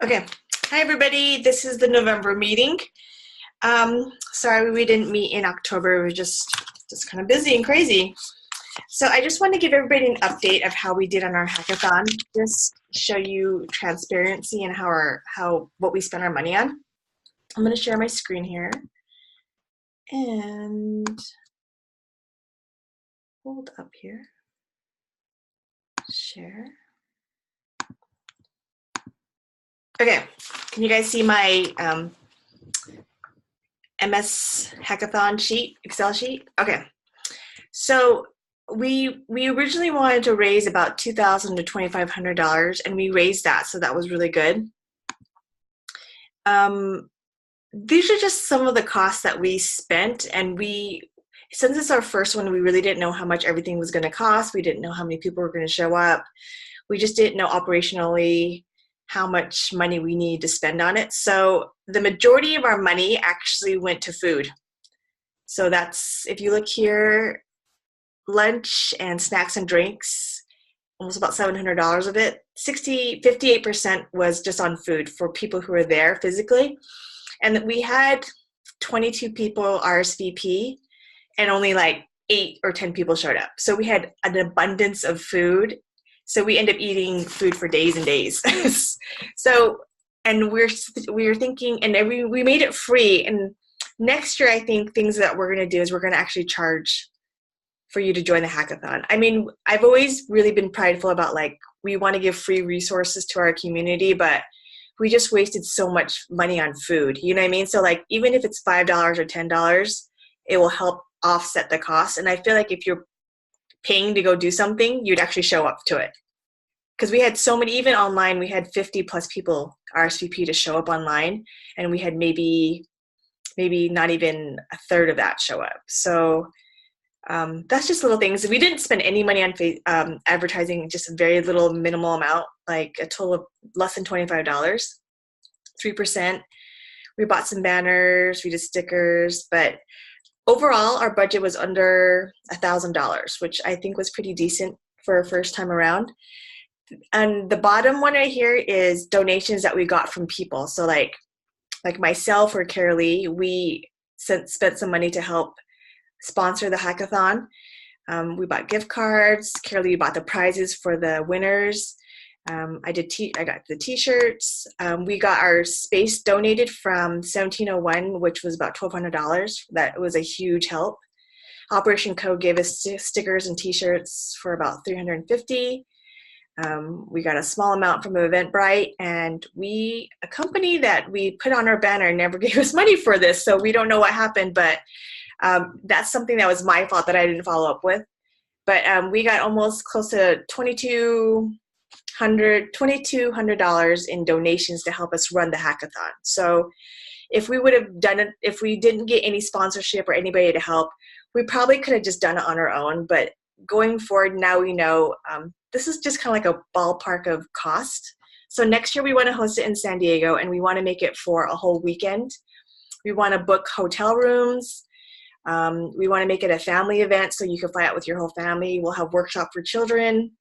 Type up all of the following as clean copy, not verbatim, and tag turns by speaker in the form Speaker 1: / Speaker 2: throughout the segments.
Speaker 1: Okay. Hi, everybody. This is the November meeting. Sorry we didn't meet in October. We were just kind of busy and crazy. So I just want to give everybody an update of how we did on our hackathon. Just show you transparency and what we spent our money on. I'm going to share my screen here and hold up here. Share. Okay. Can you guys see my MS hackathon sheet, Excel sheet? Okay. So we originally wanted to raise about $2,000 to $2,500, and we raised that, so that was really good. These are just some of the costs that we spent, and since it's our first one, we really didn't know how much everything was going to cost. We didn't know how many people were going to show up. We just didn't know operationally how much money we need to spend on it. So the majority of our money actually went to food. So that's, if you look here, lunch and snacks and drinks, almost about $700 of it. 58% was just on food for people who were there physically. And we had 22 people RSVP and only like 8 or 10 people showed up. So we had an abundance of food. So we ended up eating food for days and days. So, and we were thinking, and we made it free. And next year, I think things that we're going to do is we're going to actually charge for you to join the hackathon. I mean, I've always really been prideful about, like, we want to give free resources to our community, but we just wasted so much money on food. You know what I mean? So like, even if it's $5 or $10, it will help offset the cost. And I feel like if you're paying to go do something, you'd actually show up to it. Because we had so many, even online, we had 50 plus people RSVP to show up online, and we had maybe not even a third of that show up. So that's just little things. We didn't spend any money on advertising, just a very little minimal amount, like a total of less than $25, 3%. We bought some banners, we did stickers, but overall our budget was under $1,000, which I think was pretty decent for a first time around. And the bottom one right here is donations that we got from people. So like myself or Carolee, we spent some money to help sponsor the hackathon. We bought gift cards. Carolee bought the prizes for the winners. I got the t-shirts. We got our space donated from 1701, which was about $1,200. That was a huge help. Operation Code gave us stickers and t-shirts for about $350. We got a small amount from Eventbrite, and a company that we put on our banner never gave us money for this, so we don't know what happened, but that's something that was my fault that I didn't follow up with. But we got almost close to $2,200 in donations to help us run the hackathon. So if we would have done it, if we didn't get any sponsorship or anybody to help, we probably could have just done it on our own. But going forward, now we know this is just kind of like a ballpark of cost. So next year we want to host it in San Diego, and we want to make it for a whole weekend. We want to book hotel rooms. We want to make it a family event, so you can fly out with your whole family. We'll have workshop for children.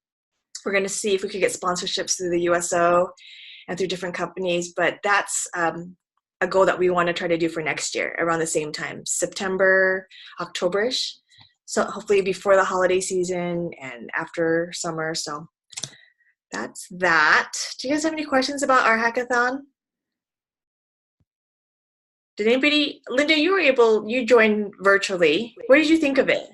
Speaker 1: We're going to see if we could get sponsorships through the USO and through different companies, but that's a goal that we want to try to do for next year around the same time, September, October-ish. So hopefully before the holiday season and after summer. So that's that. Do you guys have any questions about our hackathon? Did anybody, Linda, you joined virtually. What did you think of it?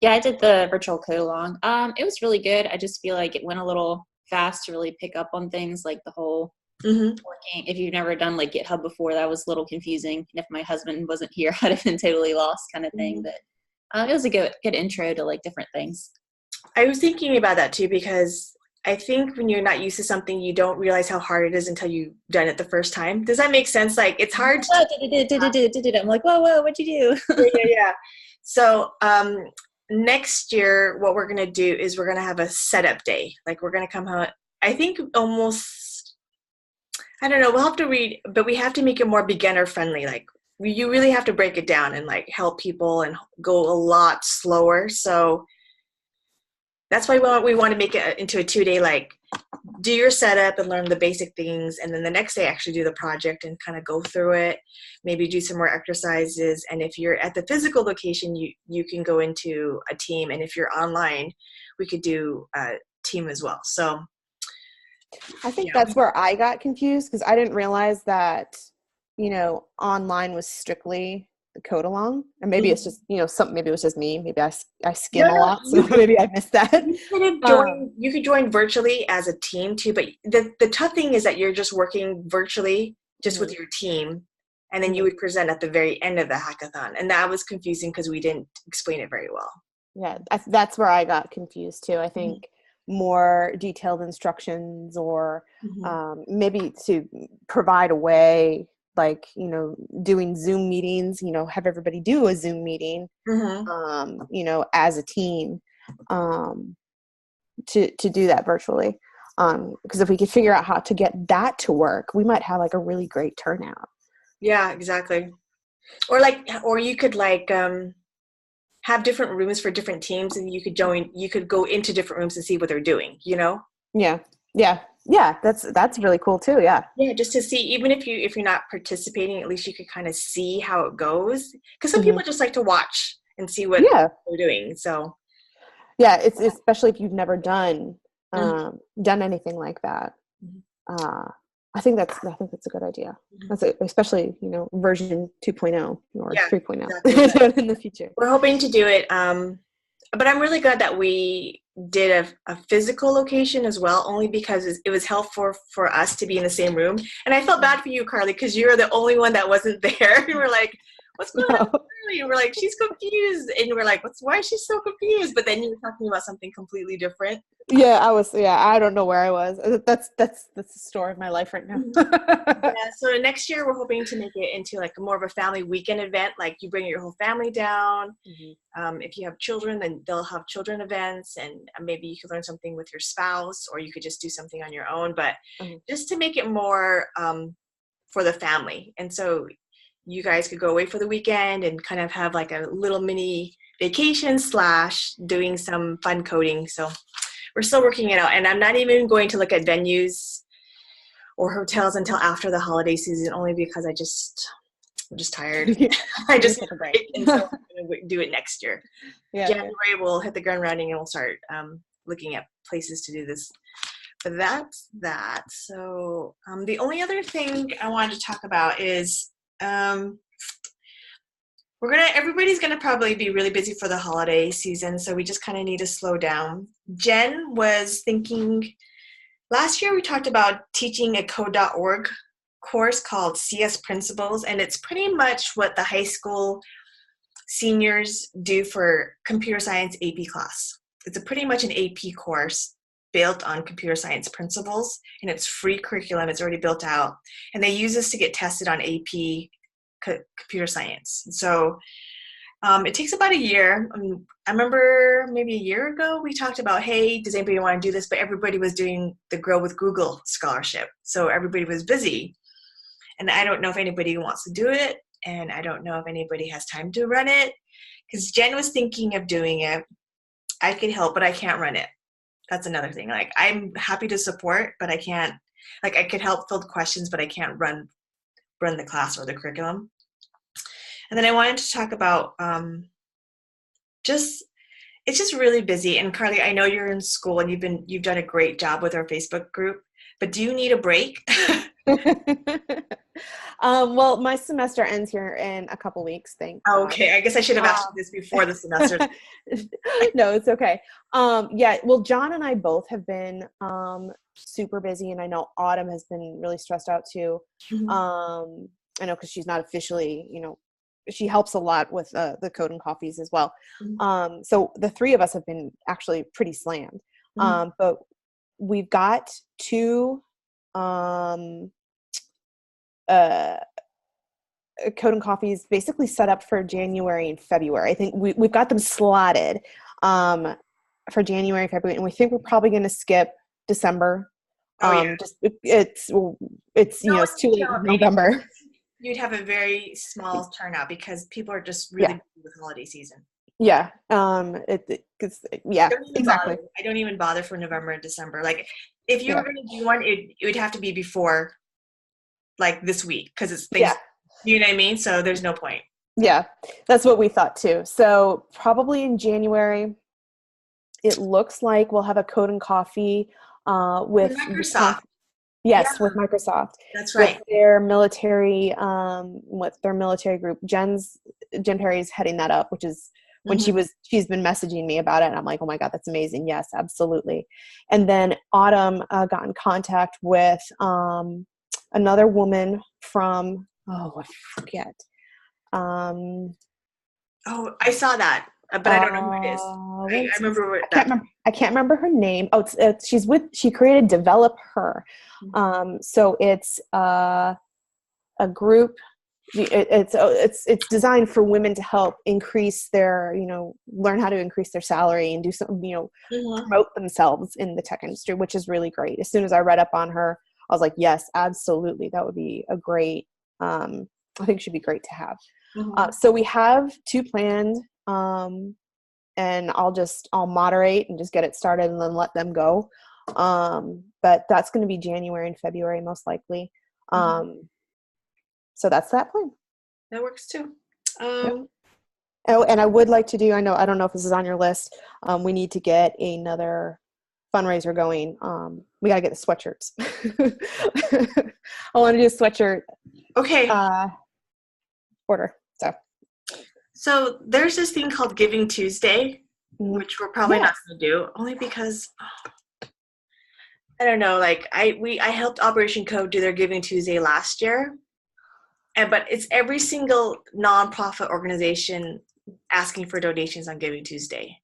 Speaker 2: Yeah, I did the virtual code along. It was really good. I just feel like it went a little fast to really pick up on things, like the whole working. If you've never done like GitHub before, that was a little confusing. And if my husband wasn't here, I'd have been totally lost kind of thing. But it was a good intro to like different things.
Speaker 1: I was thinking about that too, because I think when you're not used to something, you don't realize how hard it is until you've done it the first time. Does that make sense? Like, it's hard to...
Speaker 2: I'm like, whoa, what'd you
Speaker 1: do? Yeah. So next year, what we're going to do is we're going to have a setup day. Like, we're going to come home, I think almost, I don't know, we'll have to read, but we have to make it more beginner friendly. Like, you really have to break it down and like help people and go a lot slower. So That's why we want to make it into a 2-day, like, do your setup and learn the basic things, and then the next day actually do the project and kind of go through it, maybe do some more exercises. And if you're at the physical location, you can go into a team, and if you're online, we could do a team as well. So
Speaker 3: I think that's where I got confused, because I didn't realize that, online was strictly the code along, and maybe it's just, maybe it was just me. Maybe I skim a lot, so maybe I missed that.
Speaker 1: You could join virtually as a team too, but the tough thing is that you're just working virtually just with your team, and then you would present at the very end of the hackathon, and that was confusing because we didn't explain it very well.
Speaker 3: Yeah, that's where I got confused too. I think more detailed instructions, or maybe to provide a way, like, doing Zoom meetings, have everybody do a Zoom meeting, as a team, to do that virtually. Because if we could figure out how to get that to work, we might have like a really great turnout.
Speaker 1: Yeah, exactly. Or you could have different rooms for different teams, and you could go into different rooms and see what they're doing,
Speaker 3: Yeah, that's really cool too. Yeah,
Speaker 1: just to see, even if you're not participating, at least you could kind of see how it goes, because some people just like to watch and see what they're doing. So
Speaker 3: yeah, it's especially if you've never done anything like that. I think that's a good idea. That's especially version 2.0 or 3.0 exactly. In the future.
Speaker 1: We're hoping to do it, but I'm really glad that we did a physical location as well, only because it was helpful for us to be in the same room. And I felt bad for you, Carly, because you're the only one that wasn't there. And we're like, what's going on? And we're like, she's confused. And we're like, why is she so confused? But then you were talking about something completely different.
Speaker 3: Yeah, I don't know where I was. That's the story of my life right now.
Speaker 1: So next year we're hoping to make it into like more of a family weekend event. Like, you bring your whole family down. If you have children, then they'll have children events, and maybe you could learn something with your spouse, or you could just do something on your own, but just to make it more for the family. And so you guys could go away for the weekend and kind of have like a little mini vacation / doing some fun coding. So we're still working it out, and I'm not even going to look at venues or hotels until after the holiday season, only because I'm just tired. I just need a break, and so I'm going to do it next year. January we'll hit the ground running, and we'll start looking at places to do this. But that's that. So the only other thing I wanted to talk about is everybody's gonna probably be really busy for the holiday season, so we just kind of need to slow down. Jen was thinking, last year we talked about teaching a code.org course called CS Principles, and it's pretty much what the high school seniors do for computer science AP class. It's pretty much an AP course built on computer science principles, and it's free curriculum. It's already built out, and they use this to get tested on AP computer science. So it takes about a year. I remember maybe a year ago we talked about, hey, does anybody want to do this? But everybody was doing the Grow with Google scholarship, so everybody was busy, and I don't know if anybody wants to do it, and I don't know if anybody has time to run it, because Jen was thinking of doing it. I could help, but I can't run it. That's another thing. Like, I'm happy to support, but I can't. Like, I could help field questions, but I can't run the class or the curriculum. And then I wanted to talk about it's just really busy. And Carly, I know you're in school and you've done a great job with our Facebook group, but do you need a break?
Speaker 3: Well, my semester ends here in a couple weeks.
Speaker 1: Okay, I guess I should have asked you this before the semester.
Speaker 3: No, it's okay. Well, John and I both have been super busy, and I know Autumn has been really stressed out too. I know because she's not officially, she helps a lot with the Code and Coffees as well. So the three of us have been actually pretty slammed. But we've got two Code and Coffees basically set up for January and February. I think we've got them slotted for January and February, and we think we're probably going to skip December. Just it's too late in November.
Speaker 1: You'd have a very small turnout because people are just really busy with holiday season.
Speaker 3: Yeah. It's yeah, exactly.
Speaker 1: I don't even bother
Speaker 3: exactly.
Speaker 1: I don't even bother for November and December. Like, if you were
Speaker 3: Yeah.
Speaker 1: going to do one, it would have to be before, like, this week, because it's things.
Speaker 3: Yeah.
Speaker 1: You know what I mean? So there's no point.
Speaker 3: Yeah, that's what we thought too. So probably in January, it looks like we'll have a Code and Coffee with
Speaker 1: Microsoft.
Speaker 3: Yes,
Speaker 1: Yeah,
Speaker 3: with Microsoft.
Speaker 1: that's
Speaker 3: With
Speaker 1: right.
Speaker 3: their military, with their military group. Jen Perry's heading that up, which is when she's been messaging me about it, and I'm like, oh my God, that's amazing. Yes, absolutely. And then Autumn got in contact with another woman from, I forget.
Speaker 1: Oh, I saw that, but I don't know who it is. I remember what
Speaker 3: I can't remember her name. Oh, she created Develop Her. So it's a group. It's designed for women to help increase their, learn how to increase their salary and do some, promote themselves in the tech industry, which is really great. As soon as I read up on her, I was like, yes, absolutely. That would be a great, I think it should be great to have. So we have 2 planned, and I'll moderate and just get it started and then let them go. But that's going to be January and February most likely. So that's that plan.
Speaker 1: That works too.
Speaker 3: Yep. Oh, and I would like to do, I don't know if this is on your list. We need to get another fundraiser going. We got to get the sweatshirts. I want to do a sweatshirt.
Speaker 1: Okay.
Speaker 3: Order.
Speaker 1: So there's this thing called Giving Tuesday, which we're probably not going to do, only because I don't know. Like I helped Operation Code do their Giving Tuesday last year, but it's every single nonprofit organization asking for donations on Giving Tuesday,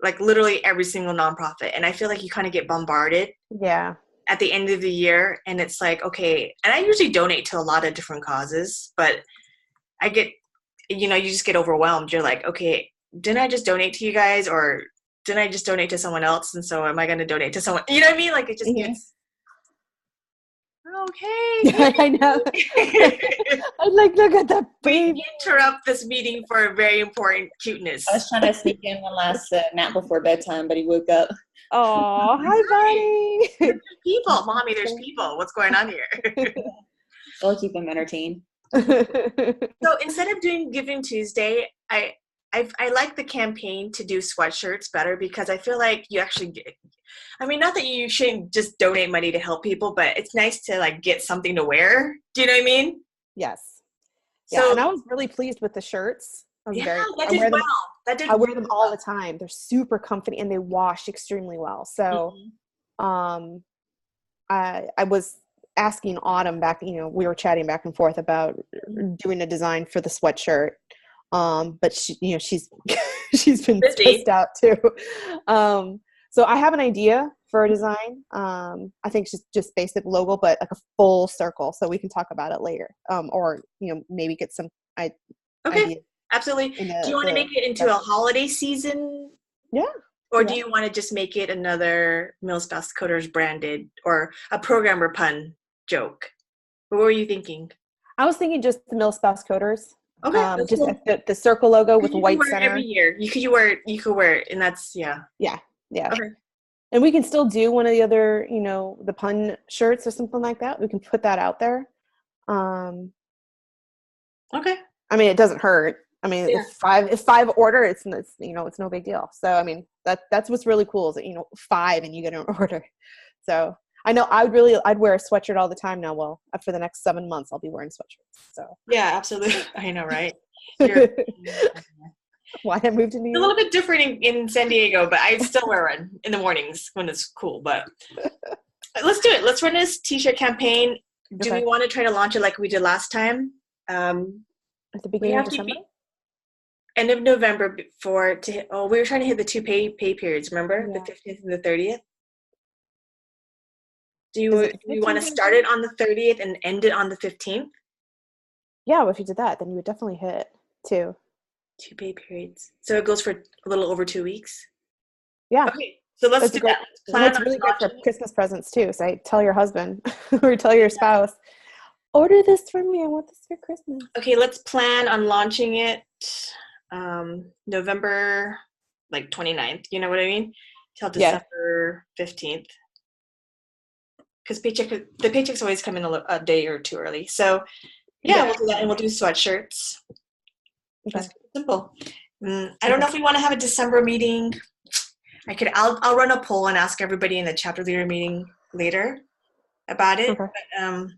Speaker 1: like literally every single nonprofit, and I feel like you kind of get bombarded.
Speaker 3: Yeah.
Speaker 1: At the end of the year, and it's like, okay, and I usually donate to a lot of different causes, but I get, you just get overwhelmed. You're like, okay, didn't I just donate to you guys, or didn't I just donate to someone else? And so am I going to donate to someone? You know what I mean? Like it just gets, okay.
Speaker 3: I know. I'd like to look at that baby.
Speaker 1: We interrupt this meeting for a very important cuteness.
Speaker 2: I was trying to sneak in one last nap before bedtime, but he woke up.
Speaker 3: Oh, hi, buddy.
Speaker 1: There's people. Mommy, there's people. What's going on here?
Speaker 2: I'll keep him entertained.
Speaker 1: So instead of doing Giving Tuesday, I like the campaign to do sweatshirts better, because I feel like you actually get, not that you shouldn't just donate money to help people, but it's nice to like get something to wear. Do you know what I mean?
Speaker 3: Yes.
Speaker 1: So,
Speaker 3: yeah, and I was really pleased with the shirts. I wear them all the time. They're super comfy and they wash extremely well. So I was asking Autumn back, we were chatting back and forth about doing a design for the sweatshirt. But she's been stressed out too. So I have an idea for a design. I think just basic logo, but like a full circle, so we can talk about it later. Or maybe get some
Speaker 1: ideas. Absolutely. Do you want to make it into a holiday season?
Speaker 3: Yeah.
Speaker 1: Or do you want to just make it another MilSpouse Coders branded, or a programmer pun joke? What were you thinking?
Speaker 3: I was thinking just the MilSpouse Coders.
Speaker 1: Okay.
Speaker 3: Just cool. the circle logo with white center.
Speaker 1: Every year. You could wear it, and that's
Speaker 3: Yeah.
Speaker 1: Okay.
Speaker 3: And we can still do one of the other, the pun shirts or something like that. We can put that out there.
Speaker 1: Okay.
Speaker 3: It doesn't hurt. If 5 order, it's no big deal. So that's what's really cool is that 5 and you get an order. So I know I'd wear a sweatshirt all the time now. Well, for the next 7 months, I'll be wearing sweatshirts. So
Speaker 1: yeah, absolutely. I know, right?
Speaker 3: Why I moved to New York?
Speaker 1: A little bit different in San Diego, but I still wear one in the mornings when it's cool. But let's do it. Let's run this t-shirt campaign. Do we want to try to launch it like we did last time?
Speaker 3: At the beginning of December?
Speaker 1: End of November we were trying to hit the 2 pay periods, remember? Yeah. The 15th and the 30th. Do you want to start it on the 30th and end it on the 15th?
Speaker 3: Yeah, well, if you did that, then you would definitely hit 2
Speaker 1: pay periods. So it goes for a little over 2 weeks?
Speaker 3: Yeah.
Speaker 1: Okay, so let's do that.
Speaker 3: It's really good for Christmas presents too. So tell your husband or tell your spouse, order this from me. I want this for Christmas.
Speaker 1: Okay, let's plan on launching it November like 29th, you know what I mean? Till
Speaker 3: Yeah.
Speaker 1: December 15th. Because the paychecks always come in a day or two early. So yeah, we'll do that, and we'll do sweatshirts. Okay. That's simple. I don't know if we want to have a December meeting. I'll run a poll and ask everybody in the chapter leader meeting later about it. Okay. But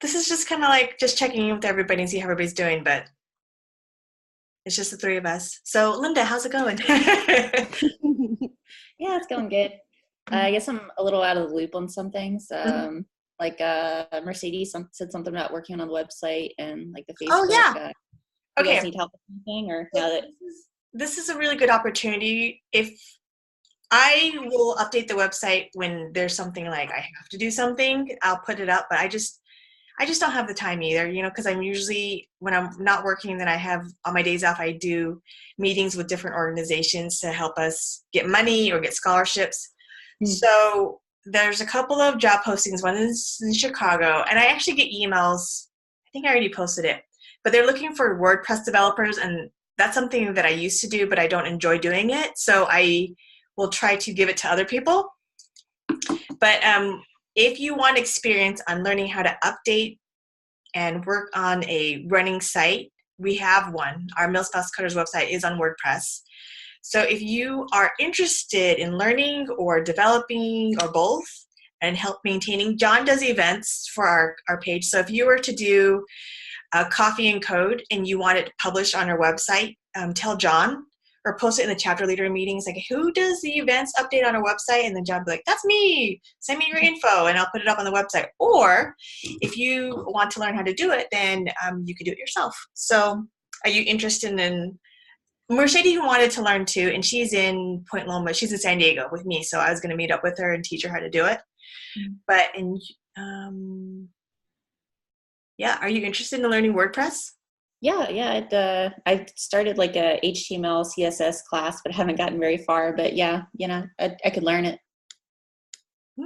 Speaker 1: this is just kind of like just checking in with everybody and see how everybody's doing. But it's just the three of us. So Linda, how's it going?
Speaker 2: Yeah, it's going good. I guess I'm a little out of the loop on some things. Like Mercedes said something about working on the website and like the Facebook.
Speaker 1: Oh yeah.
Speaker 2: Okay. You guys need help with anything, or now that
Speaker 1: this is a really good opportunity. If I will update the website when there's something like I have to do something, I'll put it up. But I just don't have the time either, you know, because I'm usually, when I'm not working, then I have on my days off, I do meetings with different organizations to help us get money or get scholarships. So there's a couple of job postings. One is in Chicago, and I actually get emails. I think I already posted it, but they're looking for WordPress developers, and that's something that I used to do, but I don't enjoy doing it. So I will try to give it to other people. But if you want experience on learning how to update and work on a running site, we have one. Our Millspouse Cutters website is on WordPress. So if you are interested in learning or developing or both and help maintaining, John does events for our page. So if you were to do a coffee and code and you want it published on our website, tell John or post it in the chapter leader meetings, like who does the events update on our website? And then John will be like, that's me, send me your info and I'll put it up on the website. Or if you want to learn how to do it, then you can do it yourself. So are you interested in, Mercedes wanted to learn too, and she's in Point Loma, she's in San Diego with me. So I was going to meet up with her and teach her how to do it. But, yeah, are you interested in learning WordPress?
Speaker 2: Yeah. I started like a HTML, CSS class, but haven't gotten very far. But yeah, you know, I could learn it.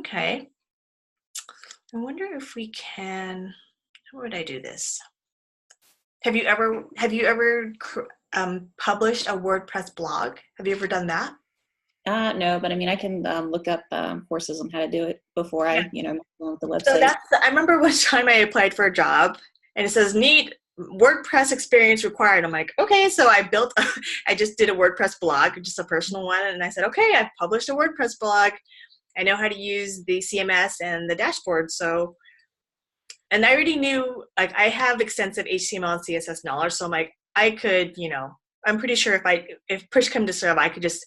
Speaker 1: Okay. I wonder if we can. How would I do this? Have you ever published a WordPress blog? Have you ever done that?
Speaker 2: No, but I mean, I can look up courses on how to do it before I, you know, with the website.
Speaker 1: So I remember one time I applied for a job, and it says need WordPress experience required. I'm like, okay, so I just did a WordPress blog, just a personal one, and I said, okay, I've published a WordPress blog. I know how to use the CMS and the dashboard. So, and I already knew, like, I have extensive HTML and CSS knowledge, so I'm like, I could, you know, I'm pretty sure if push come to shove, I could just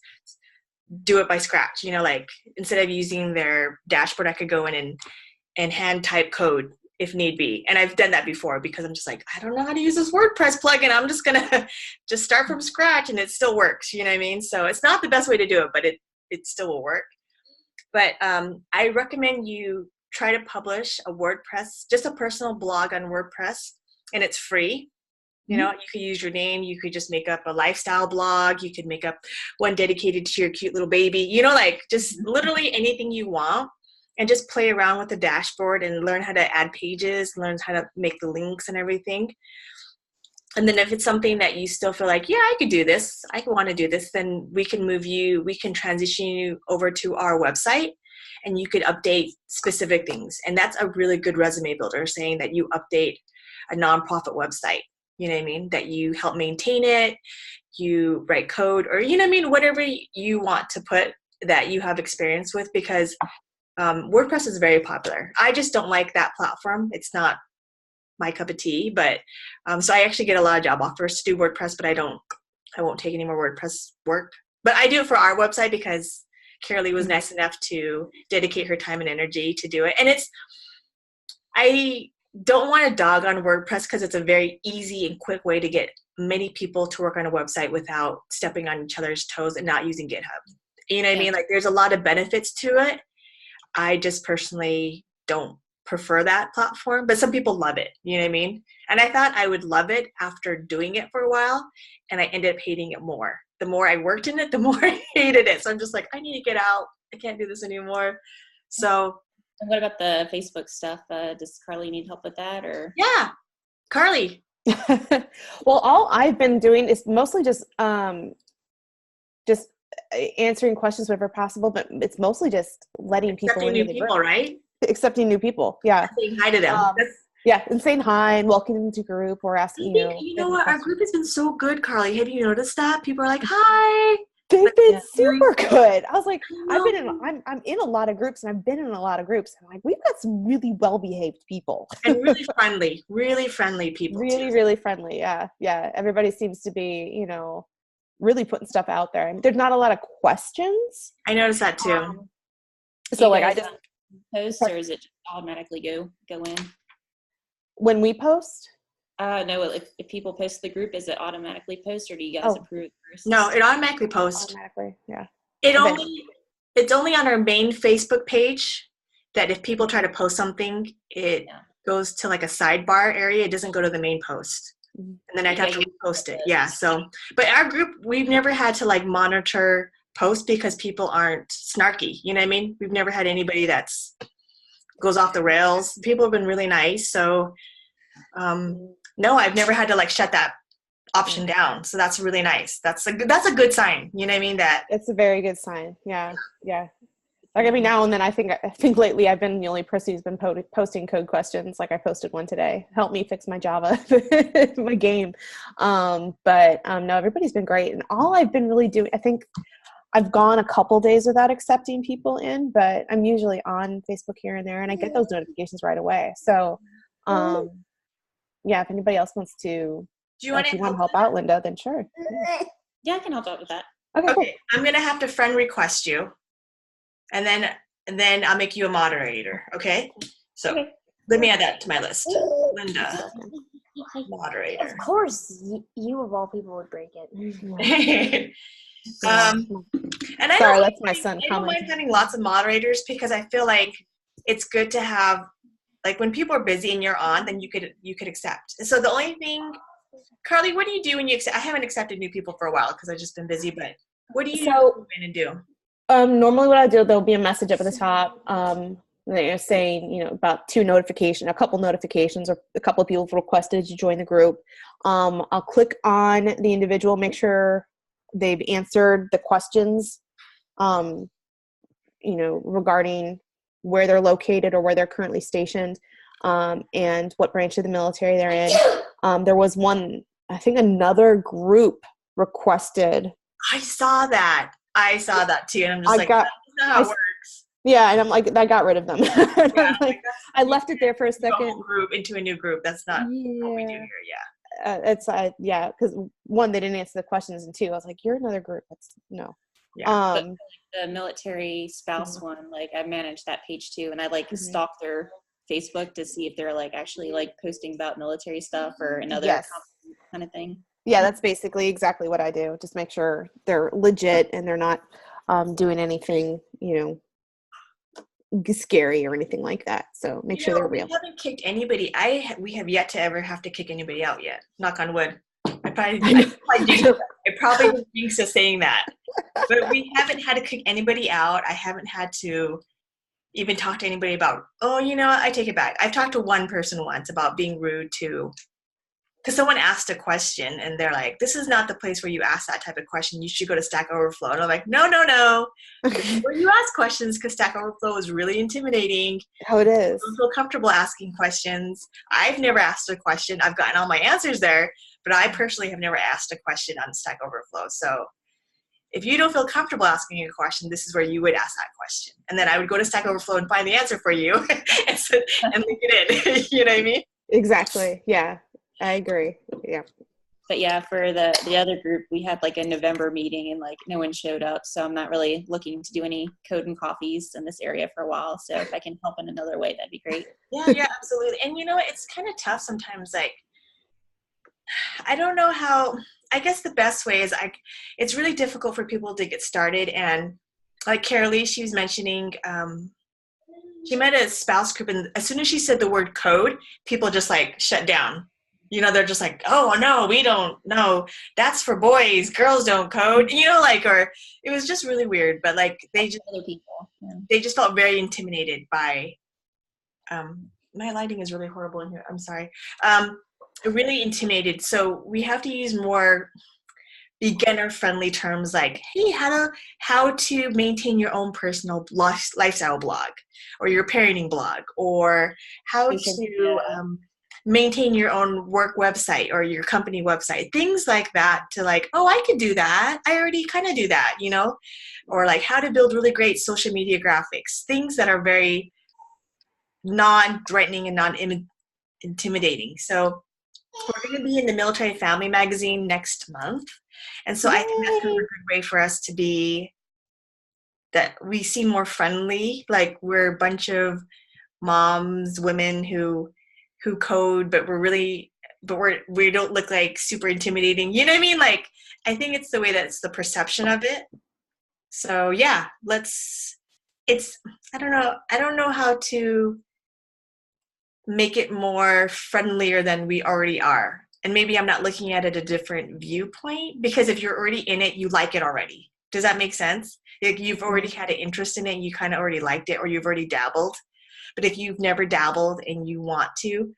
Speaker 1: do it by scratch, you know, like instead of using their dashboard, I could go in and hand type code if need be. And I've done that before because I'm just like, I don't know how to use this WordPress plugin. I'm just going to just start from scratch and it still works. You know what I mean? So it's not the best way to do it, but it still will work. But I recommend you try to publish a WordPress, just a personal blog on WordPress, and it's free. You know, you could use your name. You could just make up a lifestyle blog. You could make up one dedicated to your cute little baby. You know, like just literally anything you want, and just play around with the dashboard and learn how to add pages, learn how to make the links and everything. And then if it's something that you still feel like, yeah, I could do this, I want to do this, then we can transition you over to our website and you could update specific things. And that's a really good resume builder, saying that you update a nonprofit website. You know what I mean? That you help maintain it, you write code, or, you know what I mean? Whatever you want to put that you have experience with, because WordPress is very popular. I just don't like that platform. It's not my cup of tea, but so I actually get a lot of job offers to do WordPress, but I won't take any more WordPress work. But I do it for our website because Carolee was nice enough to dedicate her time and energy to do it. And I don't want to dog on WordPress because it's a very easy and quick way to get many people to work on a website without stepping on each other's toes and not using GitHub. You know what I mean? Like, there's a lot of benefits to it. I just personally don't prefer that platform, but some people love it. You know what I mean? And I thought I would love it after doing it for a while, and I ended up hating it more. The more I worked in it, the more I hated it. So I'm just like, I need to get out. I can't do this anymore. So.
Speaker 2: And what about the Facebook stuff? Does Carly need help with that, or?
Speaker 1: Yeah, Carly.
Speaker 3: Well, all I've been doing is mostly just answering questions whenever possible, but it's mostly just letting people
Speaker 1: Accepting
Speaker 3: into
Speaker 1: new
Speaker 3: the
Speaker 1: people,
Speaker 3: group.
Speaker 1: right?
Speaker 3: Accepting new people. Yeah.
Speaker 1: Saying hi to them.
Speaker 3: Yeah, and saying hi and welcoming them to group or asking,
Speaker 1: You know what? Our group has been so good, Carly. Have you noticed that? People are like, hi.
Speaker 3: They've been super good. I was like, I'm in a lot of groups, and I've been in a lot of groups. I'm like, we've got some really well-behaved people.
Speaker 1: And really friendly people.
Speaker 3: Really,
Speaker 1: too.
Speaker 3: really friendly. Yeah. Yeah. Everybody seems to be, really putting stuff out there. I mean, there's not a lot of questions.
Speaker 1: I noticed that too.
Speaker 3: So like I just
Speaker 2: post, or is it just automatically go in?
Speaker 3: When we post?
Speaker 2: No, if people post the group, is it automatically post, or do you guys approve it first?
Speaker 1: No, it automatically posts.
Speaker 3: Automatically, yeah.
Speaker 1: It's only on our main Facebook page that if people try to post something, it goes to like a sidebar area. It doesn't go to the main post. And then I'd have to repost it. Yeah. So, but our group, we've never had to like monitor posts because people aren't snarky. You know what I mean? We've never had anybody that's goes off the rails. People have been really nice. So, no, I've never had to like shut that option down. So that's really nice. That's a good sign. You know what I mean? That
Speaker 3: it's a very good sign. Yeah. Yeah. Like every now and then I think lately I've been the only person who's been posting code questions. Like I posted one today. Help me fix my Java, my game. No, everybody's been great. And all I've been really doing, I think I've gone a couple days without accepting people in, but I'm usually on Facebook here and there, and I get those notifications right away. So, yeah, if anybody else wants to, if you want to help out, Linda, then sure.
Speaker 2: Yeah, I can help out with that.
Speaker 1: Okay, cool. I'm gonna have to friend request you, and then I'll make you a moderator. Okay, so let me add that to my list. Linda, moderator.
Speaker 4: Of course, you of all people would break it.
Speaker 1: And
Speaker 3: that's my son.
Speaker 1: I don't mind having lots of moderators because I feel like it's good to have, like when people are busy and you're on, then you could accept. So the only thing, Carly, what do you do when you accept? I haven't accepted new people for a while because I've just been busy. But what do you go in and do?
Speaker 3: Normally, what I do, there'll be a message up at the top. They're saying, about a couple notifications, or a couple of people have requested to join the group. I'll click on the individual, make sure they've answered the questions, regarding where they're located or where they're currently stationed, and what branch of the military they're in. There was one, I think another group requested.
Speaker 1: I saw that too. And I'm just that's not how it works.
Speaker 3: Yeah, and I'm like, I got rid of them. I left it there for a second.
Speaker 1: Group into a new group. That's not what we do here. Yeah.
Speaker 3: Because one, they didn't answer the questions, and two, I was like, you're another group. That's no.
Speaker 2: Yeah. The military spouse one, like I manage that page too, and I stalk their Facebook to see if they're actually posting about military stuff or another kind of thing.
Speaker 3: Yeah, that's basically exactly what I do. Just make sure they're legit and they're not doing anything, scary or anything like that. So make sure they're real.
Speaker 1: We haven't kicked anybody. We have yet to ever have to kick anybody out yet. Knock on wood. I probably jinx us saying that. But we haven't had to kick anybody out. I haven't had to even talk to anybody about, I take it back. I've talked to one person once about being rude to, because someone asked a question and they're like, this is not the place where you ask that type of question. You should go to Stack Overflow. And I'm like, no. Where you ask questions, because Stack Overflow is really intimidating.
Speaker 3: How it is.
Speaker 1: I don't feel comfortable asking questions. I've never asked a question. I've gotten all my answers there, but I personally have never asked a question on Stack Overflow. So if you don't feel comfortable asking a question, this is where you would ask that question. And then I would go to Stack Overflow and find the answer for you and link it in. You know what I mean?
Speaker 3: Exactly. Yeah, I agree. Yeah.
Speaker 2: But yeah, for the other group, we had a November meeting and no one showed up. So I'm not really looking to do any code and coffees in this area for a while. So if I can help in another way, that'd be great.
Speaker 1: Yeah, absolutely. And it's kind of tough sometimes. I don't know how. I guess the best way is it's really difficult for people to get started. And like Carolee, she was mentioning, she met a spouse group, and as soon as she said the word code, people just shut down. They're just like, oh no, we don't know. That's for boys. Girls don't code. Or it was just really weird. But they just
Speaker 2: other people. Yeah.
Speaker 1: They just felt very intimidated by. My lighting is really horrible in here. I'm sorry. really intimidated. So we have to use more beginner-friendly terms like, hey, how to maintain your own personal lifestyle blog, or your parenting blog, or how to maintain your own work website or your company website, things like that, to like, oh, I could do that. I already kind of do that, you know, or like how to build really great social media graphics, things that are very non-threatening and non-intimidating. So we're going to be in the Military Family Magazine next month. And so I think that's kind of a good way for us to be, that we seem more friendly. Like we're a bunch of moms, women who code, but we don't look like super intimidating. You know what I mean? Like, I think it's the way that's the perception of it. So yeah, I don't know how to make it more friendlier than we already are. And maybe I'm not looking at it a different viewpoint, because if you're already in it, you like it already. Does that make sense? Like you've already had an interest in it, you kind of already liked it, or you've already dabbled. But if you've never dabbled and you want to,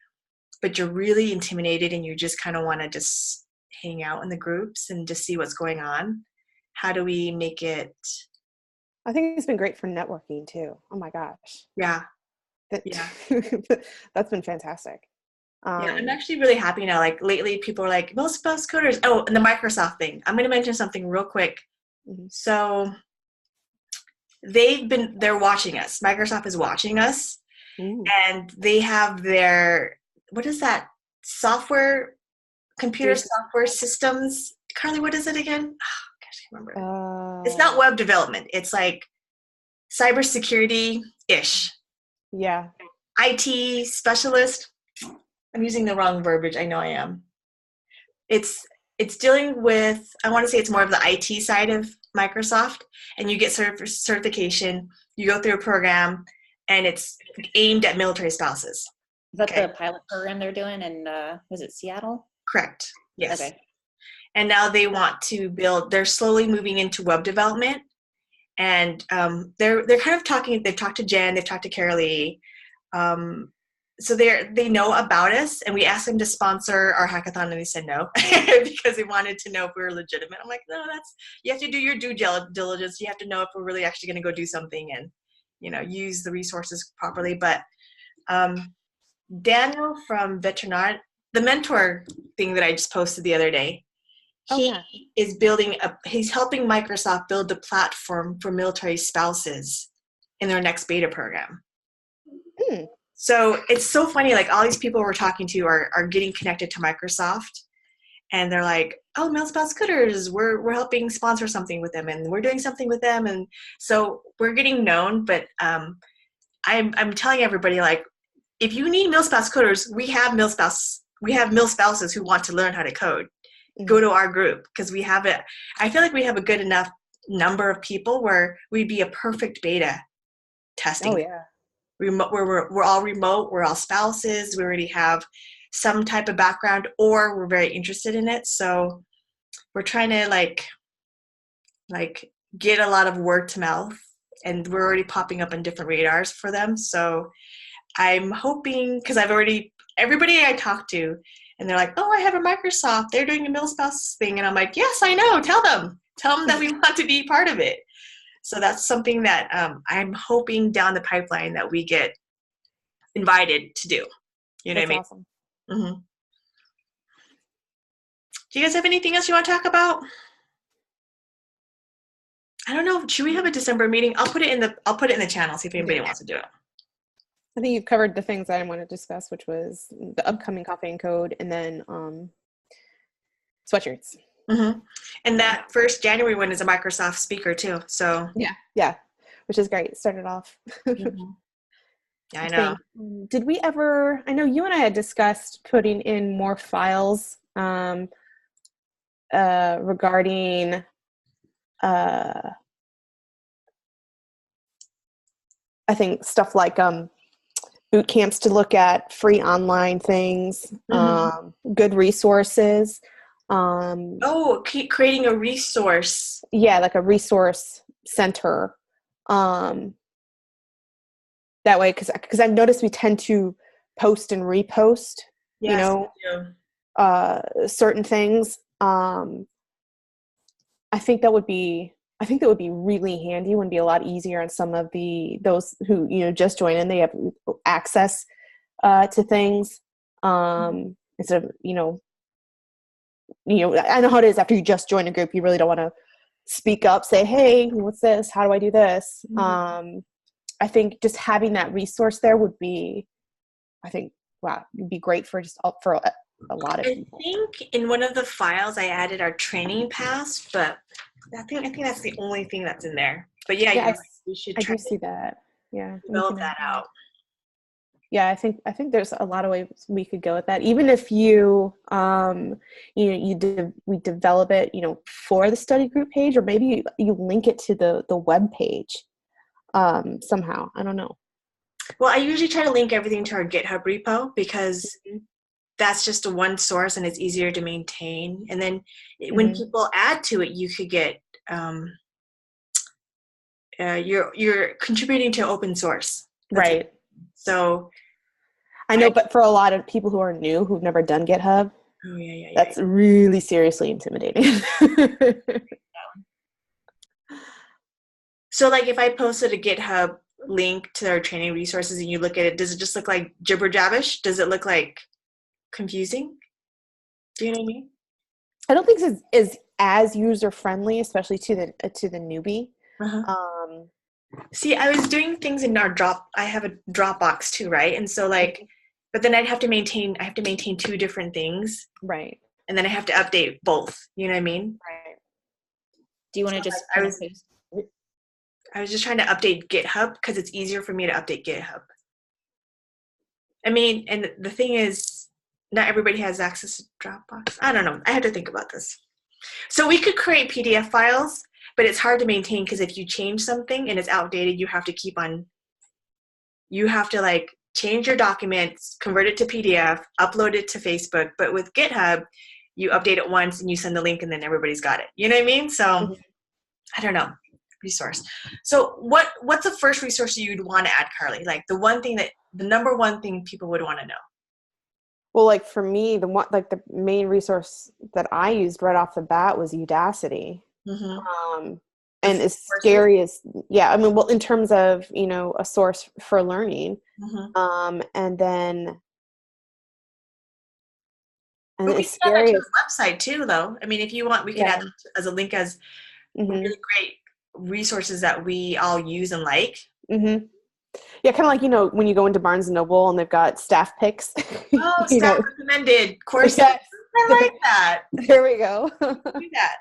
Speaker 1: but you're really intimidated and you just kind of want to just hang out in the groups and just see what's going on, how do we make it?
Speaker 3: I think it's been great for networking too. Oh my gosh.
Speaker 1: Yeah.
Speaker 3: That's been fantastic.
Speaker 1: Yeah, I'm actually really happy now. Like lately, people are like, most coders. Oh, and the Microsoft thing. I'm going to mention something real quick. Mm-hmm. So they're watching us. Microsoft is watching us. Ooh. And they have their, what is that computer software systems? Carly, what is it again? Oh, gosh, I can't remember. It's not web development. It's like cybersecurity-ish.
Speaker 3: Yeah.
Speaker 1: IT specialist. I'm using the wrong verbiage. I know I am. It's dealing with, I want to say it's more of the IT side of Microsoft, and you get certification, you go through a program, and it's aimed at military spouses.
Speaker 2: Is that the pilot program they're doing in, was it Seattle?
Speaker 1: Correct. Yes.
Speaker 2: Okay.
Speaker 1: And now they want to they're slowly moving into web development. And they're kind of talking, they've talked to Jen, they've talked to Carolee. So they know about us, and we asked them to sponsor our hackathon, and they said no because they wanted to know if we were legitimate. I'm like, no, you have to do your due diligence. You have to know if we're really actually going to go do something and, you know, use the resources properly. But Daniel from Veterinar, the mentor thing that I just posted the other day, he's helping Microsoft build the platform for military spouses in their next beta program. Mm. So it's so funny, like all these people we're talking to are getting connected to Microsoft, and they're like, oh, Male Spouse Coders, we're helping sponsor something with them, and we're doing something with them. And so we're getting known, but I'm telling everybody, like, if you need Male Spouse Coders, we have male spouses who want to learn how to code. Mm-hmm. Go to our group, because we have it. I feel like we have a good enough number of people where we'd be a perfect beta testing.
Speaker 3: Oh yeah.
Speaker 1: We're all remote, we're all spouses, we already have some type of background, or we're very interested in it. So we're trying to like get a lot of word to mouth, and we're already popping up on different radars for them. So I'm hoping, because everybody I talk to, and they're like, oh, I have a Microsoft, they're doing a Male Spouse thing. And I'm like, yes, I know, tell them that we want to be part of it. So that's something that I'm hoping down the pipeline that we get invited to do. You know what I mean? Awesome. Mm-hmm. Do you guys have anything else you want to talk about? I don't know. Should we have a December meeting? I'll put it in the channel, see if anybody wants to do it.
Speaker 3: I think you've covered the things I want to discuss, which was the upcoming Coffee and Code, and then sweatshirts.
Speaker 1: Mm-hmm. And that first January one is a Microsoft speaker too. So
Speaker 3: yeah, which is great. Started off.
Speaker 1: Mm-hmm. Yeah, I know.
Speaker 3: Did we ever? I know you and I had discussed putting in more files regarding. I think stuff like boot camps to look at, free online things, good resources.
Speaker 1: Creating a resource.
Speaker 3: Yeah, like a resource center. That way, because I've noticed we tend to post and repost.
Speaker 1: Yes,
Speaker 3: you know, certain things. I think that would be really handy. Would be a lot easier on some of those who just join in. They have access to things instead of I know how it is after you just join a group. You really don't want to speak up, say, "Hey, what's this? How do I do this?" Mm-hmm. I think just having that resource there would be, it'd be great for for a lot of people.
Speaker 1: I think in one of the files I added our training pass, but I think that's the only thing that's in there. But yeah, we should try
Speaker 3: to see that. Yeah,
Speaker 1: develop that out.
Speaker 3: Yeah, I think there's a lot of ways we could go with that. Even if you we develop it, for the study group page, or maybe you link it to the web page somehow. I don't know.
Speaker 1: Well, I usually try to link everything to our GitHub repo because that's just a one source and it's easier to maintain. And then when people add to it, you could get you're contributing to open source.
Speaker 3: That's right.
Speaker 1: So
Speaker 3: I know, but for a lot of people who are new, who've never done GitHub, that's really seriously intimidating.
Speaker 1: So like if I posted a GitHub link to our training resources and you look at it, does it just look like jibber jabbish? Does it look like confusing? Do you know what I mean?
Speaker 3: I don't think it's as user friendly, especially to the newbie.
Speaker 1: Uh-huh. See, I was doing things in our I have a Dropbox too, right? And so but then I have to maintain two different things.
Speaker 3: Right.
Speaker 1: And then I have to update both. You know what I mean?
Speaker 3: Right.
Speaker 2: Do you want to just
Speaker 1: I was just trying to update GitHub because it's easier for me to update GitHub. I mean, and the thing is, not everybody has access to Dropbox. I don't know. I had to think about this. So we could create PDF files, but it's hard to maintain because if you change something and it's outdated, you have to change your documents, convert it to PDF, upload it to Facebook. But with GitHub, you update it once and you send the link and then everybody's got it. You know what I mean? So I don't know. Resource. So what's the first resource you'd want to add, Carly? Like the number one thing people would want to know.
Speaker 3: Well, like for me, the main resource that I used right off the bat was Udacity. Mm-hmm. And as scary as, in terms of, a source for learning. Mm-hmm. And then,
Speaker 1: and we can add that to the website too, though. I mean, if you want, we can add that as a link as really great resources that we all use and like.
Speaker 3: Mm-hmm. Yeah, kind of like, when you go into Barnes & Noble and they've got staff picks.
Speaker 1: Oh, staff recommended courses. Yes. I like that.
Speaker 3: There we go.
Speaker 1: Do that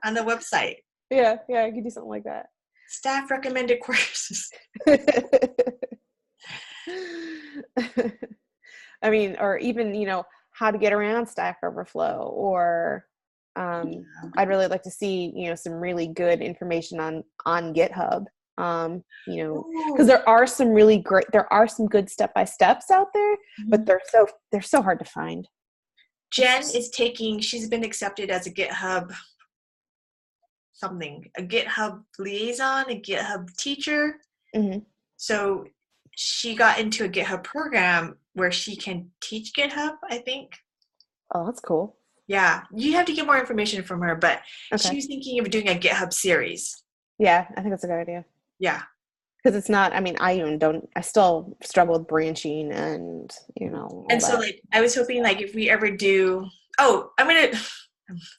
Speaker 1: on the website.
Speaker 3: Yeah, I could do something like that.
Speaker 1: Staff recommended courses.
Speaker 3: I mean, or even, how to get around Stack Overflow, or I'd really like to see, some really good information on GitHub. Because there are some good step-by-steps out there, but they're so hard to find.
Speaker 1: Jen she's been accepted as a GitHub a GitHub liaison, a GitHub teacher. Mm-hmm. So she got into a GitHub program where she can teach GitHub, I think.
Speaker 3: Oh, that's cool.
Speaker 1: Yeah, you have to get more information from her, but she was thinking of doing a GitHub series.
Speaker 3: Yeah, I think that's a good idea.
Speaker 1: Yeah.
Speaker 3: Because it's not, I still struggle with branching and,
Speaker 1: And so, I was hoping, if we ever do, I'm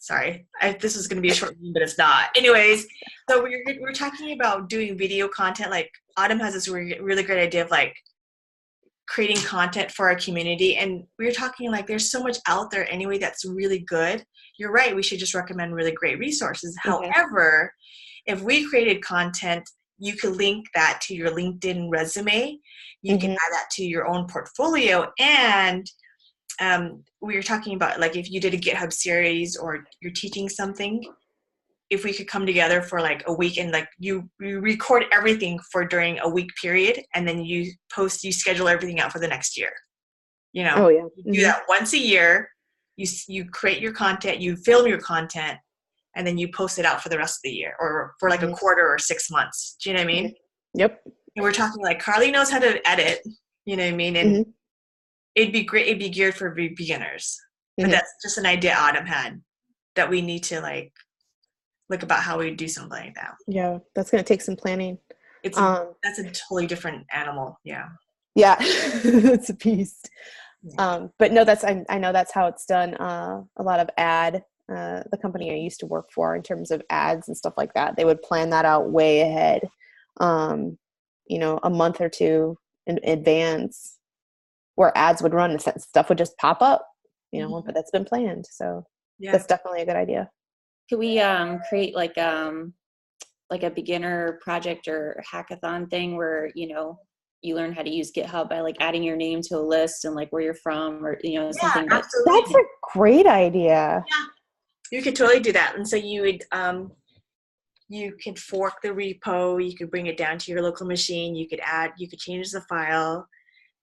Speaker 1: sorry, this is going to be a short one, but it's not. Anyways, so we're talking about doing video content. Like, Autumn has this really great idea of, creating content for our community. And we were talking, there's so much out there anyway that's really good. You're right, we should just recommend really great resources. Mm-hmm. However, if we created content, you could link that to your LinkedIn resume. You can add that to your own portfolio. And we were talking about, if you did a GitHub series or you're teaching something, if we could come together for a week and you record everything for during a week period, and then you schedule everything out for the next year.
Speaker 3: Oh, yeah.
Speaker 1: You do that once a year. You create your content, you film your content, and then you post it out for the rest of the year or for a quarter or 6 months. Do you know what I mean?
Speaker 3: Yep.
Speaker 1: And we're talking Carly knows how to edit, you know what I mean? And it'd be great. It'd be geared for beginners. But that's just an idea Autumn had that we need to like look about how we do something like that.
Speaker 3: Yeah, that's going to take some planning.
Speaker 1: That's a totally different animal. Yeah.
Speaker 3: Yeah, it's a beast.
Speaker 1: Yeah.
Speaker 3: But no, I know that's how it's done. A lot of the company I used to work for in terms of ads and stuff like that, they would plan that out way ahead, a month or two in advance, where ads would run and stuff would just pop up, but that's been planned. So that's definitely a good idea.
Speaker 2: Could we create like a beginner project or hackathon thing where, you learn how to use GitHub by like adding your name to a list and like where you're from, or something.
Speaker 3: That's a great idea.
Speaker 1: Yeah, you could totally do that. And so you would you could fork the repo, you could bring it down to your local machine, you could change the file,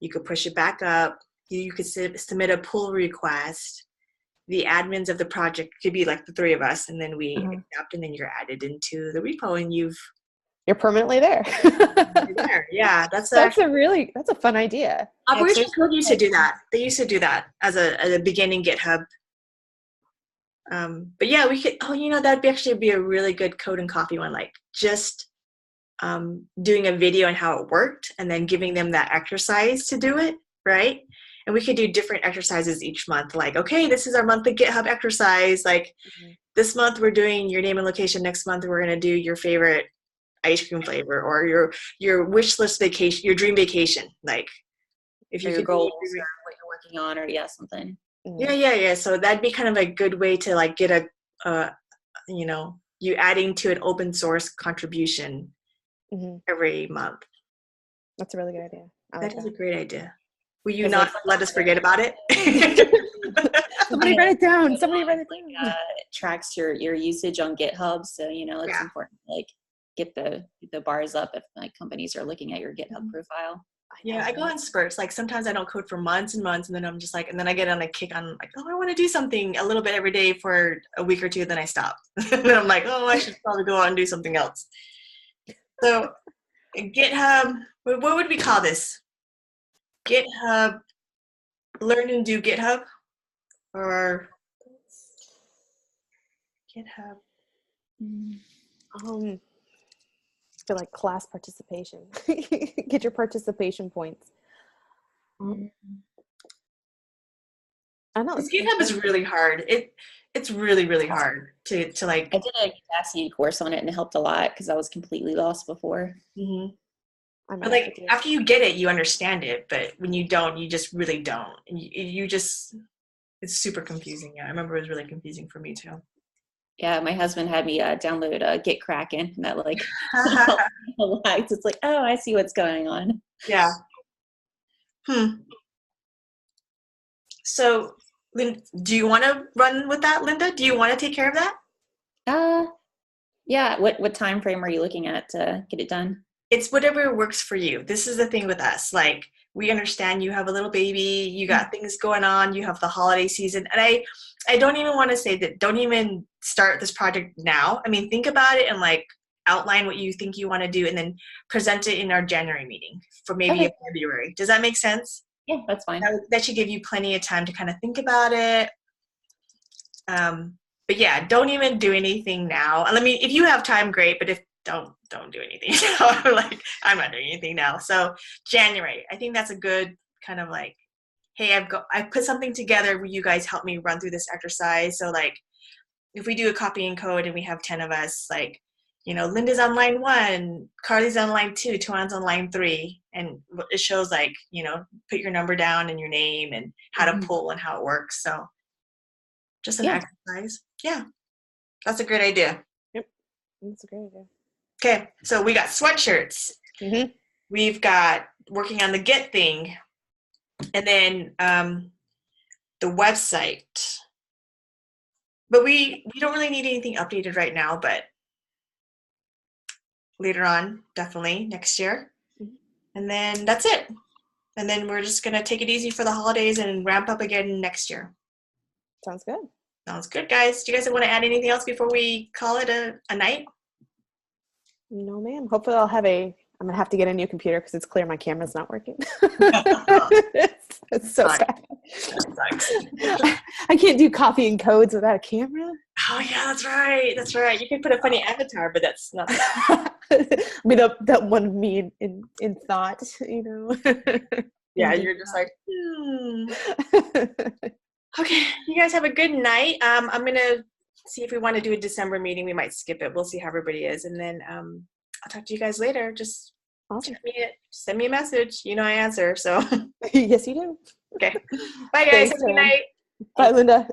Speaker 1: you could push it back up, you could submit a pull request. The admins of the project could be like the three of us, and then we accept, and then you're added into the repo, and
Speaker 3: you're permanently there.
Speaker 1: Yeah, that's
Speaker 3: a fun idea.
Speaker 1: Operation Code used to do that. They used to do that as a beginning GitHub. But yeah, we could. That'd actually be a really good code and coffee one. Like just doing a video on how it worked, and then giving them that exercise to do it, right? And we could do different exercises each month. Like, okay, this is our monthly GitHub exercise. Like this month we're doing your name and location. Next month we're gonna do your favorite ice cream flavor, or your wish list vacation, your dream vacation. Like if you
Speaker 2: your goals or what you're working on, or something.
Speaker 1: Yeah. So that'd be kind of a good way to like get you adding to an open source contribution every month.
Speaker 3: That's a really good idea.
Speaker 1: That is a great idea. Will you not let us forget about it?
Speaker 3: Somebody write it down.
Speaker 2: It tracks your usage on GitHub, so it's important to like get the bars up if like companies are looking at your GitHub profile.
Speaker 1: Yeah, I go in spurts. Like sometimes I don't code for months and months, and then I'm just like, and then I get on a kick on like, I want to do something a little bit every day for a week or two, then I stop. And then I'm like, I should probably go out and do something else. So GitHub, what would we call this? GitHub, learn and do GitHub, or GitHub.
Speaker 3: I feel like class participation. Get your participation points. I don't know.
Speaker 1: GitHub is really hard. It's really, really hard to like.
Speaker 2: I did a Udacity course on it, and it helped a lot because I was completely lost before.
Speaker 1: Mm-hmm. But like after you get it, you understand it. But when you don't, you just really don't. And you just, it's super confusing. Yeah, I remember it was really confusing for me too.
Speaker 2: Yeah, my husband had me download GitKraken, and that like helped me a lot. It's like, I see what's going on.
Speaker 1: Yeah. So, do you want to run with that, Linda? Do you want to take care of that?
Speaker 2: Yeah. What time frame are you looking at to get it done?
Speaker 1: It's whatever works for you. This is the thing with us. Like, we understand you have a little baby, you got things going on, you have the holiday season. And I don't even want to say that, don't even start this project now. I mean, think about it and like outline what you think you want to do and then present it in our January meeting for maybe a February. Does that make sense?
Speaker 2: Yeah, that's fine.
Speaker 1: That should give you plenty of time to kind of think about it. But yeah, don't even do anything now. I mean, if you have time, great. But if don't do anything now. Like, I'm not doing anything now. So January, I think that's a good kind of like, hey, I put something together where you guys help me run through this exercise. So like, if we do a copy and code and we have 10 of us, like, Linda's on line 1, Carly's on line 2, Tuan's on line 3. And it shows like, put your number down and your name and how to pull and how it works. So just an exercise. Yeah. That's a great idea.
Speaker 3: Yep. That's a great idea.
Speaker 1: Okay. So we got sweatshirts. Mm-hmm. We've got working on the Git thing. And then the website. But we don't really need anything updated right now, but later on, definitely next year. And then that's it. And then we're just going to take it easy for the holidays and ramp up again next year.
Speaker 3: Sounds good.
Speaker 1: Sounds good, guys. Do you guys want to add anything else before we call it a night?
Speaker 3: No, ma'am. Hopefully I'm going to have to get a new computer because it's clear my camera's not working. It's so sad. I can't do coffee and codes without a camera.
Speaker 1: Oh yeah, that's right. That's right. You can put a funny avatar, but that's not.
Speaker 3: I mean, that one of me in thought, you know.
Speaker 1: Yeah, you're just like, Okay, you guys have a good night. I'm gonna see if we want to do a December meeting. We might skip it. We'll see how everybody is, and then I'll talk to you guys later. Just
Speaker 3: Awesome.
Speaker 1: send me a message. You know I answer. So
Speaker 3: Yes, you do.
Speaker 1: okay. Bye guys.
Speaker 3: Thanks,
Speaker 1: Good night.
Speaker 3: Bye, Linda.